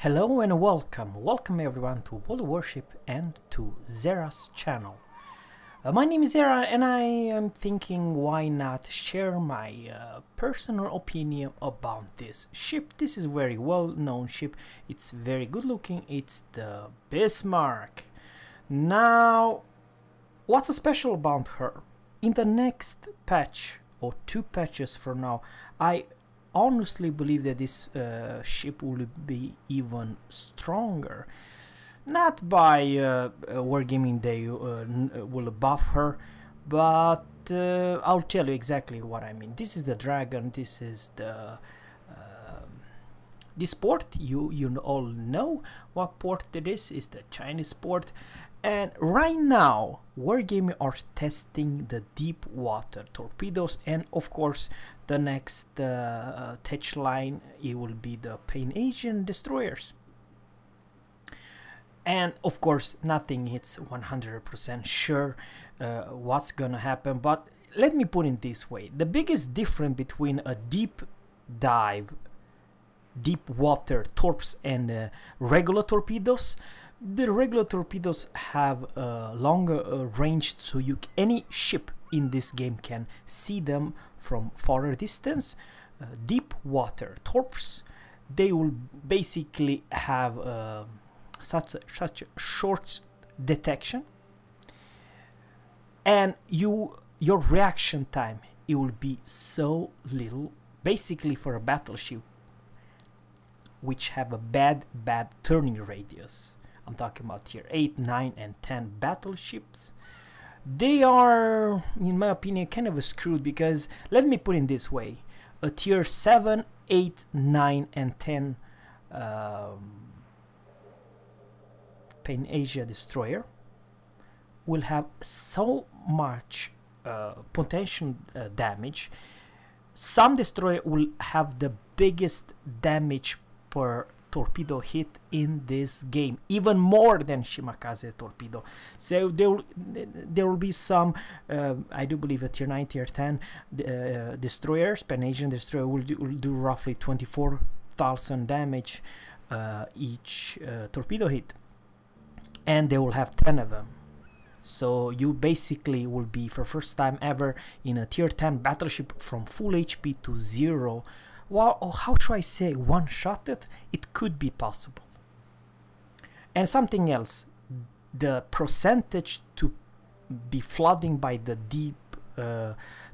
Hello and welcome everyone to World of Warship and to Zerra's channel. My name is Zerra and I am thinking why not share my personal opinion about this ship. This is a very well known ship, it's very good looking, it's the Bismarck. Now, what's so special about her? In the next patch, or two patches from now, I honestly believe that this ship will be even stronger. Not by Wargaming they will buff her, but I'll tell you exactly what I mean. This is the Dragon, this is the this port. You all know what port it is the Chinese port. And right now Wargaming are testing the deep water torpedoes, and of course the next touch line, it will be the Pan-Asian destroyers. And of course nothing is 100% sure what's gonna happen, but let me put it this way: the biggest difference between a deep dive, deep water torps and regular torpedoes, the regular torpedoes have a longer range, so any ship in this game can see them from farther distance. Deep water torps, they will basically have such a short detection, and your reaction time, it will be so little. Basically, for a battleship which have a bad turning radius, I'm talking about tier 8, 9 and 10 battleships, they are, in my opinion, kind of screwed, because let me put it this way: a tier 7, 8, 9 and 10 Pan-Asia destroyer will have so much potential damage. Some destroyer will have the biggest damage per torpedo hit in this game, even more than Shimakaze torpedo. So there will be some I do believe a tier 9, tier 10 destroyers, Pan-Asian destroyer will do roughly 24,000 damage each torpedo hit, and they will have 10 of them. So you basically will be, for first time ever, in a tier 10 battleship from full HP to 0. Well, or how should I say, one-shotted? It could be possible. And something else, the percentage to be flooding by the deep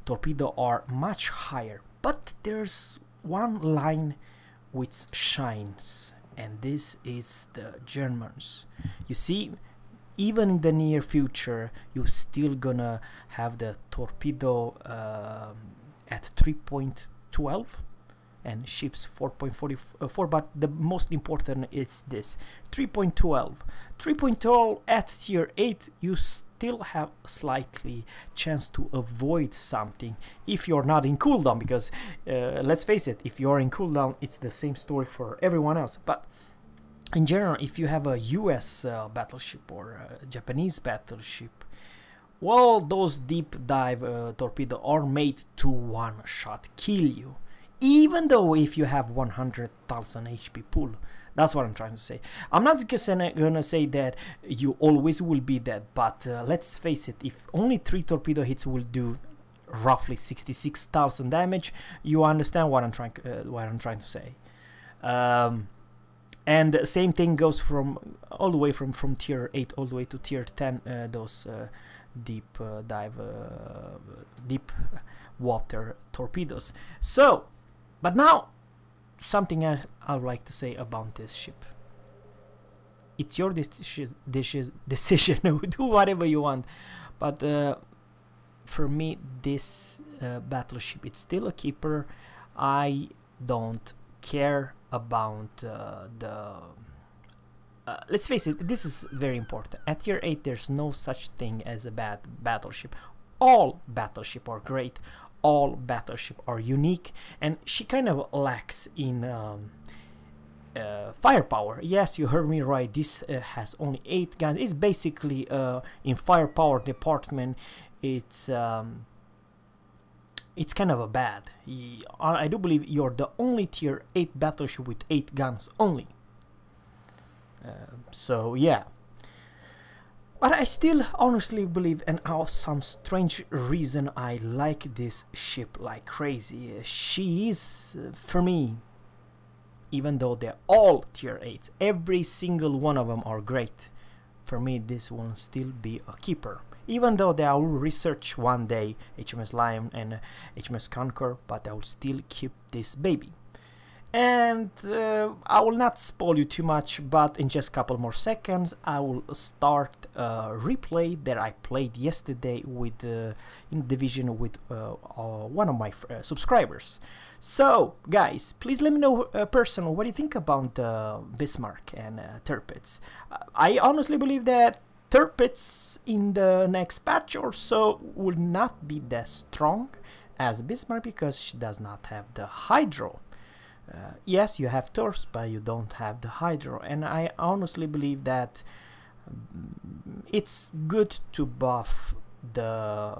torpedo are much higher. But there's one line which shines, and this is the Germans. You see, even in the near future, you're still gonna have the torpedo at 3.12 and ships 4.44, but the most important is this 3.12. 3.12 at tier 8, you still have slightly chance to avoid something if you're not in cooldown, because let's face it, if you're in cooldown, it's the same story for everyone else. But in general, if you have a US battleship or a Japanese battleship, well, those deep dive torpedo are made to one-shot kill you, even though if you have 100,000 HP pool. That's what I'm trying to say. I'm not gonna say that you always will be dead, but let's face it, if only 3 torpedo hits will do roughly 66,000 damage, you understand what I'm trying to say. And the same thing goes from all the way from tier 8 all the way to tier 10, those deep dive, deep water torpedoes. So, but now, something I would like to say about this ship. It's your decision. Do whatever you want. But for me, this battleship, it's still a keeper. I don't care about let's face it, this is very important. At tier 8, there's no such thing as a bad battleship. All battleships are great. All battleships are unique, and she kind of lacks in firepower. Yes, you heard me right. This has only 8 guns. It's basically in firepower department. It's kind of a bad. I do believe you're the only tier 8 battleship with 8 guns only. So yeah. But I still honestly believe, and for some strange reason, I like this ship like crazy. She is, for me, even though they're all tier 8s, every single one of them are great, for me this will still be a keeper. Even though I will research one day HMS Lion and HMS Conquer, but I will still keep this baby. And I will not spoil you too much, but in just a couple more seconds I will start a replay that I played yesterday with in division with one of my subscribers. So guys, please let me know personally what do you think about Bismarck and Tirpitz. I honestly believe that Tirpitz in the next patch or so will not be that strong as Bismarck because she does not have the Hydro. Yes, you have Torps, but you don't have the Hydro, and I honestly believe that it's good to buff the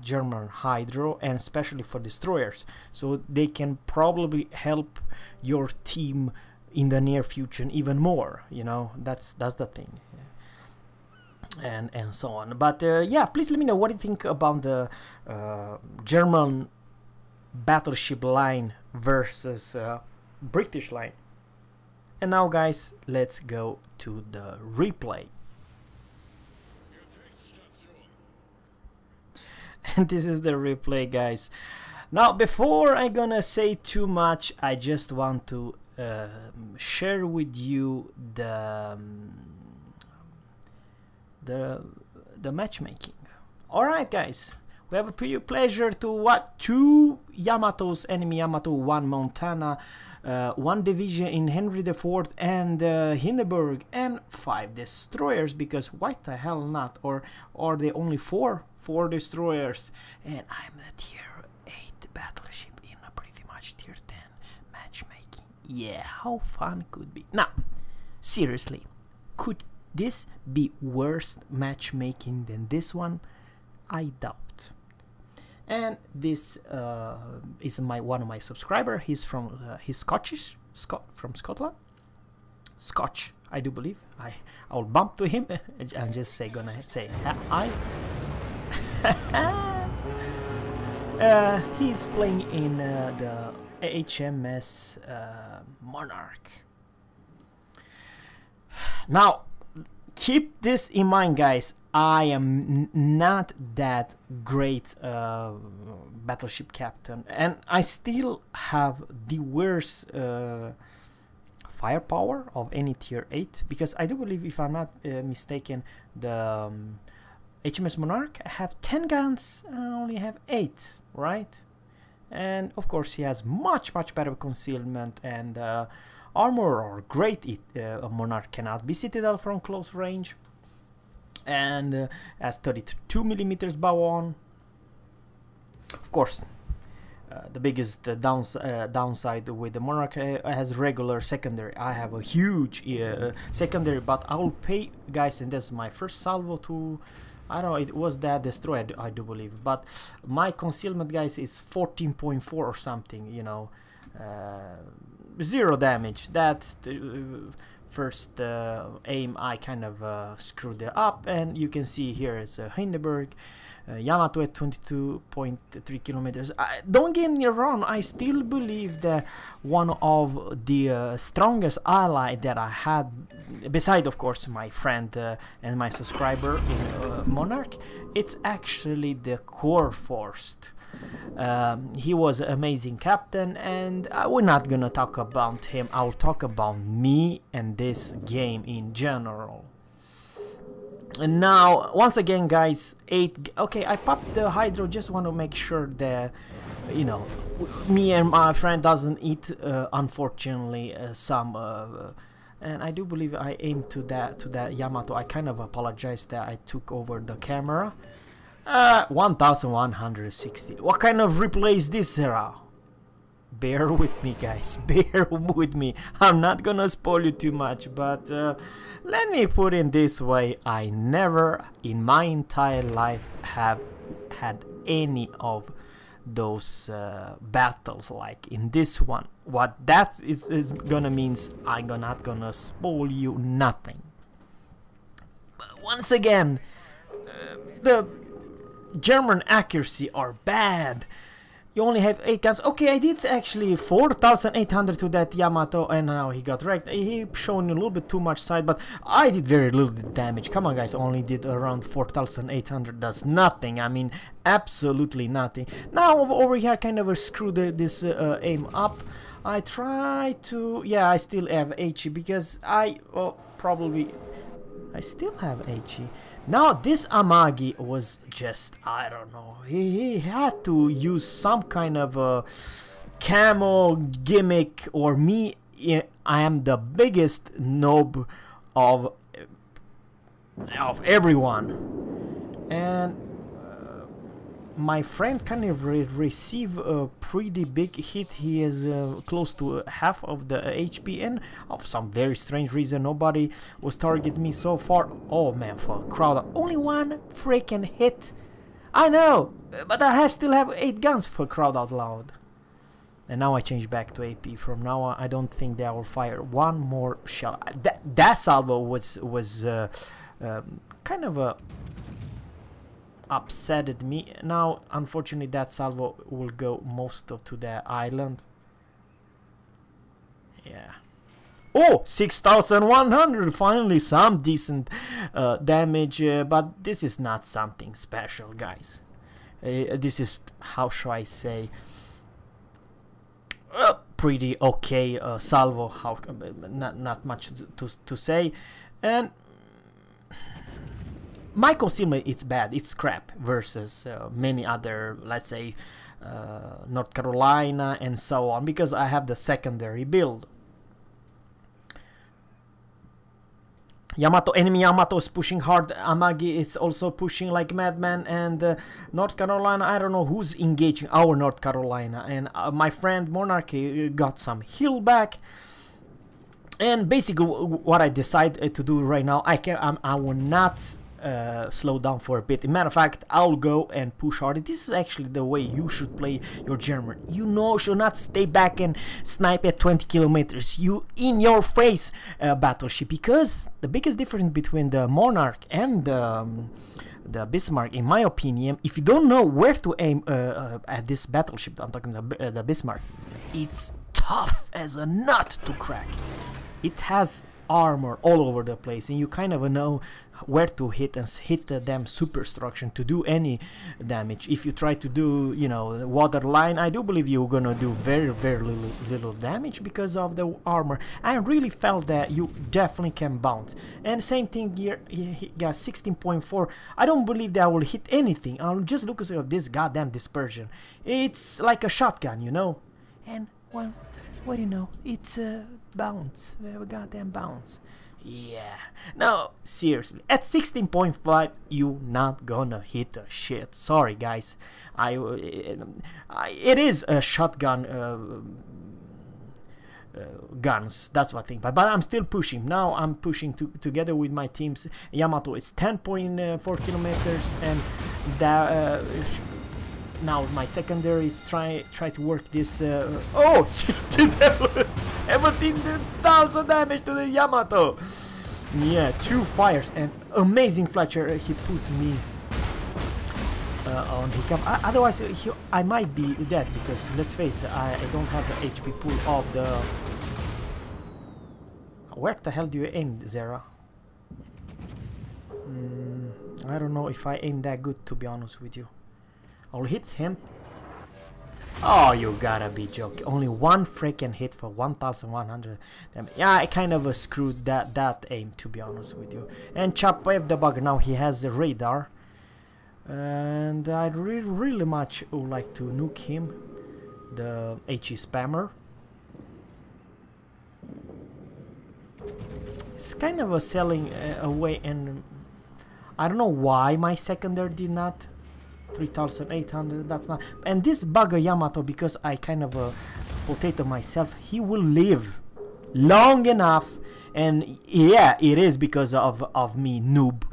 German Hydro, and especially for destroyers, so they can probably help your team in the near future even more. You know, that's the thing, and so on. But yeah, please let me know what you think about the German battleship line versus British line. And now guys, let's go to the replay. And this is the replay, guys. Now before I gonna say too much, I just want to share with you the matchmaking. Alright guys, we have a pleasure to watch 2 Yamatos, enemy Yamato, 1 Montana, 1 division in Henry IV and Hindenburg, and 5 destroyers, because why the hell not? Or are they only 4 destroyers? And I'm the tier 8 battleship in a pretty much tier 10 matchmaking. Yeah, how fun could be? Now, seriously, could this be worse matchmaking than this one? I doubt. And this is one of my subscriber. He's from he's Scottish, from Scotland. Scotch, I do believe. I'll bump to him. I'm just gonna say hi. He's playing in the HMS Monarch. Now, keep this in mind, guys. I am not that great battleship captain, and I still have the worst firepower of any tier 8, because I do believe, if I'm not mistaken, the HMS Monarch have 10 guns and I only have 8, right? And of course he has much better concealment, and armor are great. A Monarch cannot be citadel from close range, and has 32 millimeters bow on. Of course, the biggest downside with the Monarch has regular secondary. I have a huge secondary, but I will pay, guys, and that's my first salvo to, I don't know, it was that destroyer, I do believe, but my concealment, guys, is 14.4 or something, you know, 0 damage. That's first aim I kind of screwed it up, and you can see here it's Hindenburg, Yamato at 22.3 kilometers. Don't get me wrong, I still believe that one of the strongest ally that I had, beside of course my friend and my subscriber in Monarch, it's actually the Core Forced. He was an amazing captain, and we're not gonna talk about him. I'll talk about me and this game in general. And now, once again, guys, 8. Okay, I popped the Hydro. Just want to make sure that, you know, me and my friend doesn't eat, unfortunately, some. And I do believe I aimed to that Yamato. I kind of apologize that I took over the camera. 1160. What kind of replay is this, Zerra? Bear with me, guys. Bear with me. I'm not gonna spoil you too much, but let me put it this way. I never in my entire life have had any of those battles like in this one. What that is gonna means I'm not gonna spoil you nothing. But once again, the German accuracy are bad. You only have 8 guns. Okay, I did actually 4,800 to that Yamato, and now he got wrecked. He showing a little bit too much side, but I did very little damage. Come on, guys, only did around 4,800. That's nothing. I mean, absolutely nothing. Now over here, I kind of screwed this aim up. I try to, yeah, I still have HE because I still have HE. Now this Amagi was just, I don't know, he had to use some kind of a camo gimmick, or me, I am the biggest noob of everyone. And my friend kind of received a pretty big hit. He is close to half of the HP, and of some very strange reason nobody was targeting me so far. Oh man, for crowd, only one freaking hit. I know, but I still have 8 guns for crowd out loud. And now I change back to AP. From now on, I don't think they will fire one more shell. That salvo was kind of a upsetted me. Now unfortunately that salvo will go most of to the island. Yeah. Oh, 6,100, finally some decent damage, but this is not something special, guys. This is, how shall I say, pretty okay salvo. How not much to say. And my concealment, it's bad, it's crap versus many other, let's say, North Carolina and so on, because I have the secondary build. Enemy Yamato is pushing hard, Amagi is also pushing like madman, and North Carolina, I don't know who's engaging our North Carolina, and my friend Monarchy got some heal back. And basically what I decide to do right now, I will not slow down for a bit. Matter of fact, I'll go and push hard. This is actually the way you should play your German. You know, should not stay back and snipe at 20 kilometers. You in your face battleship, because the biggest difference between the Monarch and the Bismarck, in my opinion, if you don't know where to aim at this battleship, I'm talking about the Bismarck, it's tough as a nut to crack. It has armor all over the place, and you kind of know where to hit and hit the damn superstructure to do any damage. If you try to do, you know, the water line, I do believe you're gonna do very little damage because of the armor. I really felt that you definitely can bounce. And same thing here, he got 16.4. I don't believe that I will hit anything. I'll just look at this goddamn dispersion. It's like a shotgun, you know. And well, what do you know? It's a bounce. We have a goddamn bounce. Yeah. No, seriously. At 16.5, you not gonna hit a shit. Sorry, guys. It is a shotgun guns. That's what I think. But I'm still pushing. Now I'm pushing together with my teams. Yamato is 10.4 kilometers, and that. Now my secondary is try to work this. Oh shit! 17,000 damage to the Yamato. Yeah, 2 fires, and amazing Fletcher. He put me on hiccup. Otherwise, I might be dead, because let's face it, I don't have the HP pool of the. Where the hell do you aim, Zerra? I don't know if I aim that good, to be honest with you. I'll hit him. Oh, you gotta be joking. Only one freaking hit for 1,100. Yeah, I kind of screwed that aim, to be honest with you. And Chapev the bugger, now he has a radar. And I really much would like to nuke him. The HE spammer. It's kind of a selling away, and I don't know why my secondary did not. 3,800, that's not. And this bugger Yamato, because I kind of potato myself, he will live long enough. And yeah, it is because of me noob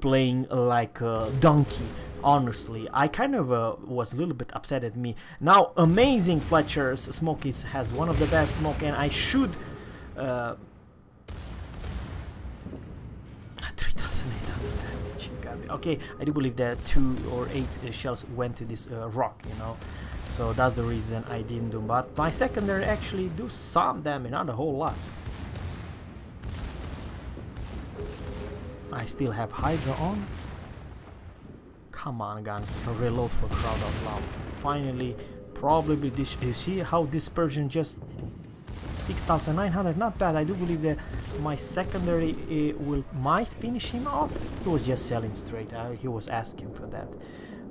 playing like a donkey. honestly. I kind of was a little bit upset at me. Now, amazing Fletcher's smoke has one of the best smoke, and I should 3,800 damage. You got me. Okay, I do believe that 2 or 8 shells went to this rock, you know. So that's the reason I didn't do. But my secondary actually do some damage, not a whole lot. I still have Hydra on. Come on, guns, reload for crowd out loud. Finally, probably this. You see how dispersion just 6,900, not bad. I do believe that my secondary might finish him off. He was just selling straight. He was asking for that.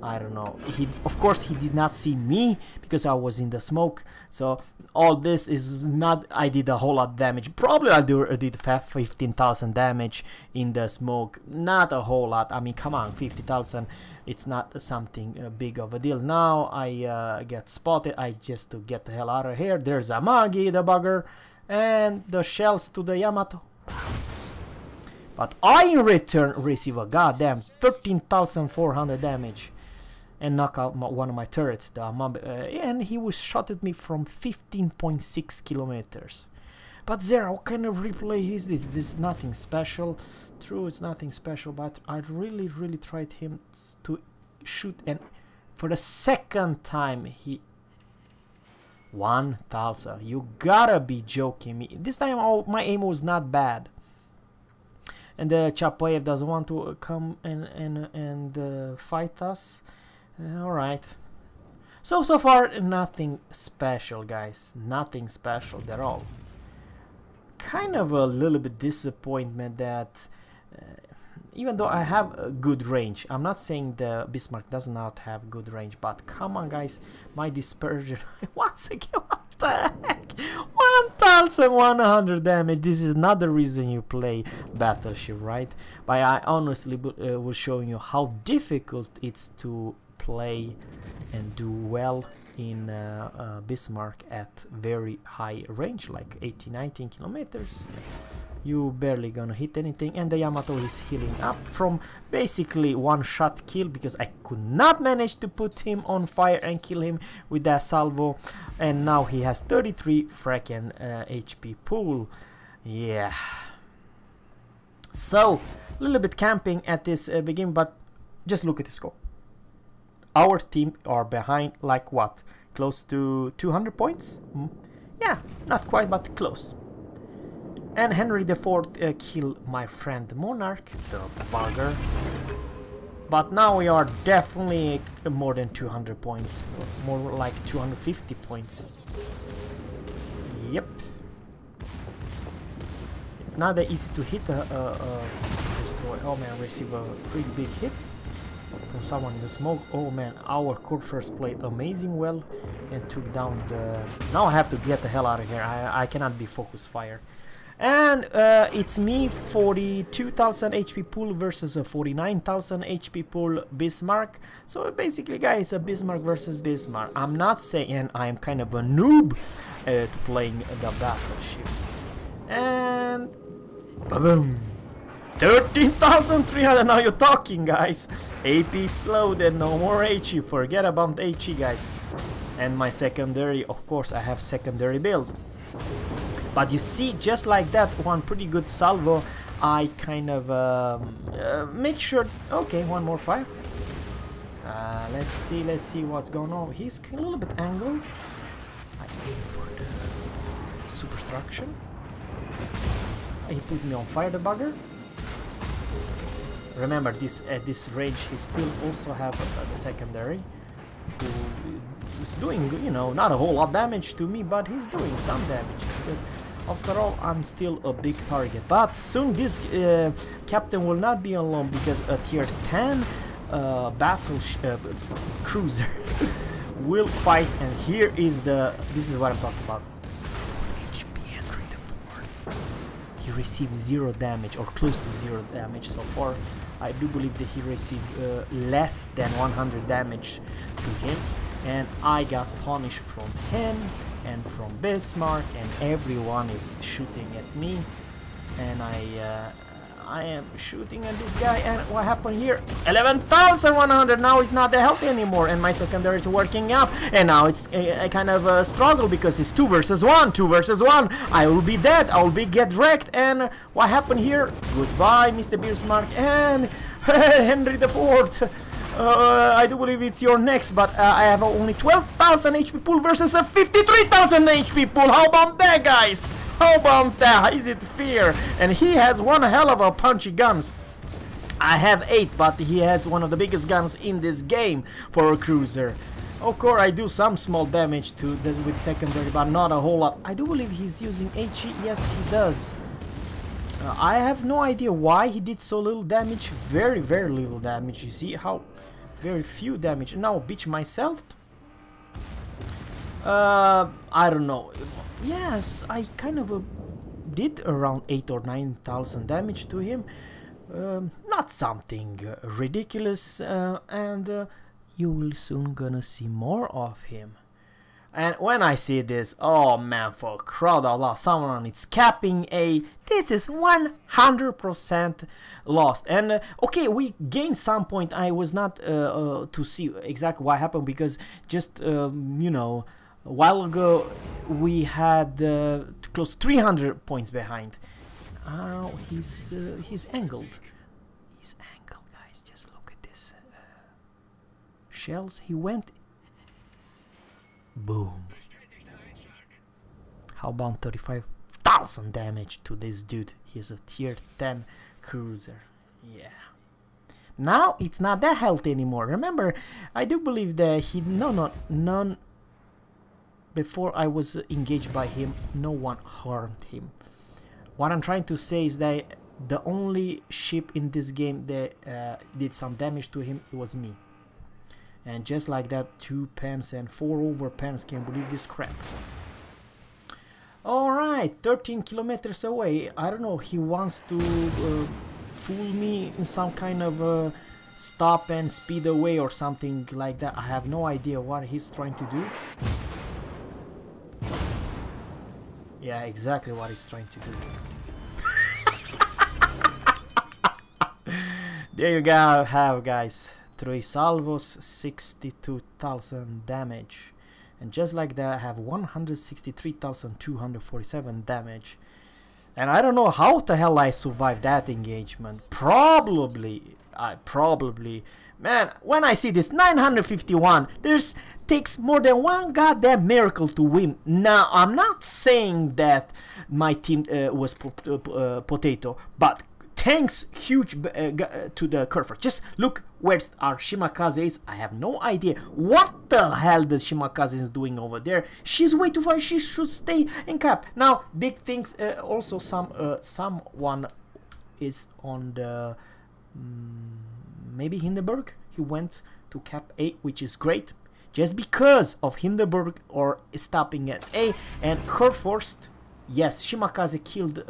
I don't know. Of course, he did not see me because I was in the smoke. So all this is not. I did a whole lot of damage. Probably I did 15,000 damage in the smoke. Not a whole lot. I mean, come on, 50,000. It's not something big of a deal. Now I get spotted. I just to get the hell out of here. There's Amagi, the bugger, and the shells to the Yamato. But I in return receive a goddamn 13,400 damage. And knock out one of my turrets, the and he was shot at me from 15.6 kilometers. But Zerra, what kind of replay is this? This is nothing special. True, it's nothing special, but I really tried him to shoot, and for the second time he 1,000. You gotta be joking me. This time my aim was not bad. And the Chapoyev doesn't want to come and fight us. Alright. So far, nothing special, guys. Nothing special at all. Kind of a little bit disappointment that even though I have a good range, I'm not saying the Bismarck does not have good range, but come on, guys, my dispersion once again, what the heck? 1,100 damage. This is not the reason you play Battleship, right? But I honestly will show you how difficult it's to play and do well in Bismarck at very high range, like 18-19 kilometers. You barely gonna hit anything, and the Yamato is healing up from basically one-shot kill because I could not manage to put him on fire and kill him with that salvo, and now he has 33 freaking HP pool. Yeah. So a little bit camping at this beginning, but just look at the score. Our team are behind like what? Close to 200 points? Yeah, not quite, but close. And Henry IV killed my friend Monarch, the bugger. But now we are definitely more than 200 points. More like 250 points. Yep. It's not that easy to hit a destroy. Oh man, receive a pretty big hit from someone in the smoke. Oh man, our Kurfürst played amazing well and took down the... Now I have to get the hell out of here. I cannot be focus fire. And it's me, 42,000 HP pool versus a 49,000 HP pool Bismarck. So basically, guys, a Bismarck versus Bismarck. I'm not saying I'm kind of a noob to playing the battleships. And boom, 13,300. Now you're talking, guys. AP it's loaded, no more HE. Forget about HE, guys. And my secondary, of course, I have secondary build. But you see, just like that, one pretty good salvo, I kind of make sure... Okay, one more fire. Let's see what's going on. He's a little bit angled. I aim for the superstruction. He put me on fire, the bugger. Remember, this at this range, he still also have the secondary, who is doing, you know, not a whole lot of damage to me, but he's doing some damage because after all I'm still a big target. But soon this captain will not be alone because a tier 10 cruiser will fight, and here is this is what I'm talking about. HP Henry IV. He received 0 damage or close to 0 damage so far. I do believe that he received less than 100 damage to him, and I got punished from him and from Bismarck, and everyone is shooting at me, and I am shooting at this guy, and what happened here? 11,100. Now it's not the healthy anymore, and my secondary is working up, and now it's a kind of a struggle because it's 2 versus 1. 2 versus 1. I will be dead. I will be get wrecked. And what happened here? Goodbye, Mr. Bismarck and Henry IV. I do believe it's your next, but I have only 12,000 HP pool versus a 53,000 HP pool. How about that, guys? How about that? Is it fair? And he has one hell of a punchy guns. I have 8, but he has one of the biggest guns in this game for a cruiser. Of course, I do some small damage to this with secondary, but not a whole lot. I do believe he's using HE. Yes, he does. I have no idea why he did so little damage. Very, very little damage. You see how very few damage. Now, bitch myself. I don't know. Yes, I kind of did around 8 or 9,000 damage to him. Not something ridiculous, and you will soon gonna see more of him. And when I see this, oh man, for crowd Allah, someone is capping a, this is 100% lost. And okay, we gained some point. I was not to see exactly what happened because just you know, a while ago we had close to 300 points behind. Now he's angled. He's angled, guys. Just look at this shells. He went. Boom. How about 35,000 damage to this dude? He's a tier 10 cruiser. Yeah. Now it's not that healthy anymore. Remember, I do believe that he none before I was engaged by him, no one harmed him. What I'm trying to say is that the only ship in this game that did some damage to him was me. And just like that, 2 pens and 4 over pens. Can't believe this crap. Alright, 13 kilometers away. I don't know, he wants to fool me in some kind of stop and speed away or something like that. I have no idea what he's trying to do. Yeah, exactly what he's trying to do. There you go, have guys. 3 salvos, 62,000 damage. And just like that, I have 163,247 damage. And I don't know how the hell I survived that engagement. Probably, man, when I see this 951, there's takes more than one goddamn miracle to win. Now, I'm not saying that my team was potato, but thanks huge to the curver. Just look where our Shimakaze is. I have no idea what the hell the Shimakaze is doing over there. She's way too far. She should stay in cap. Now, big things. Also, someone is on the maybe Hindenburg. He went to cap A, which is great. Just because of Hindenburg or stopping at A and curve forced. Yes, Shimakaze killed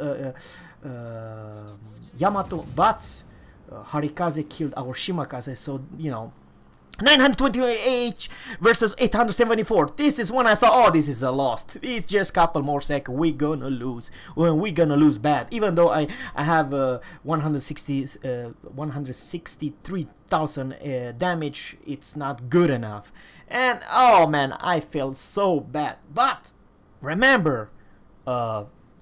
Yamato, but Harikaze killed our Shimakaze, so you know, 928 versus 874. This is when I saw, oh, this is a lost. It's just a couple more seconds. We're gonna lose. Well, we're gonna lose bad. Even though I have 163,000 damage, it's not good enough. And oh man, I felt so bad. But remember,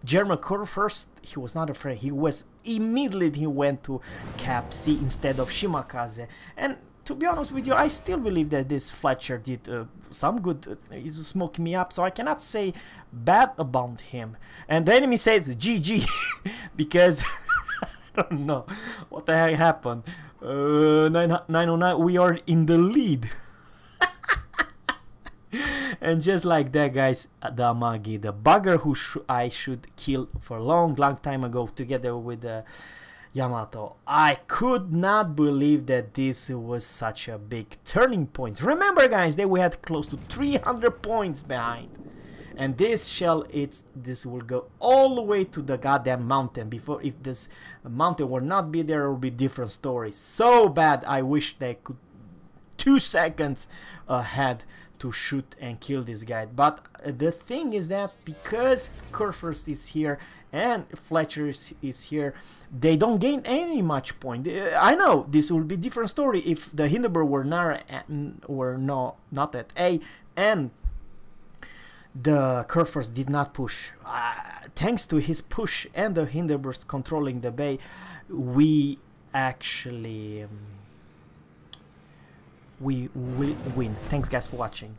German curve first, he was not afraid. He was immediately he went to cap C instead of Shimakaze. And to be honest with you, I still believe that this Fletcher did some good. He's smoking me up, so I cannot say bad about him. And the enemy says GG because I don't know what the heck happened. 909, we are in the lead. And just like that, guys, the Amagi, the bugger who I should kill for a long time ago together with Yamato. I could not believe that this was such a big turning point. Remember, guys, that we had close to 300 points behind. And this shell, this will go all the way to the goddamn mountain. Before, if this mountain would not be there, it would be different story. So bad, I wish they could 2 seconds ahead to shoot and kill this guy. But the thing is that because Kurfürst is here and Fletcher is here, they don't gain any much point. I know this will be different story if the Hindenburg were not at A and the Kurfürst did not push. Thanks to his push and the Hindenburg controlling the bay, we actually we will win. Thanks guys for watching.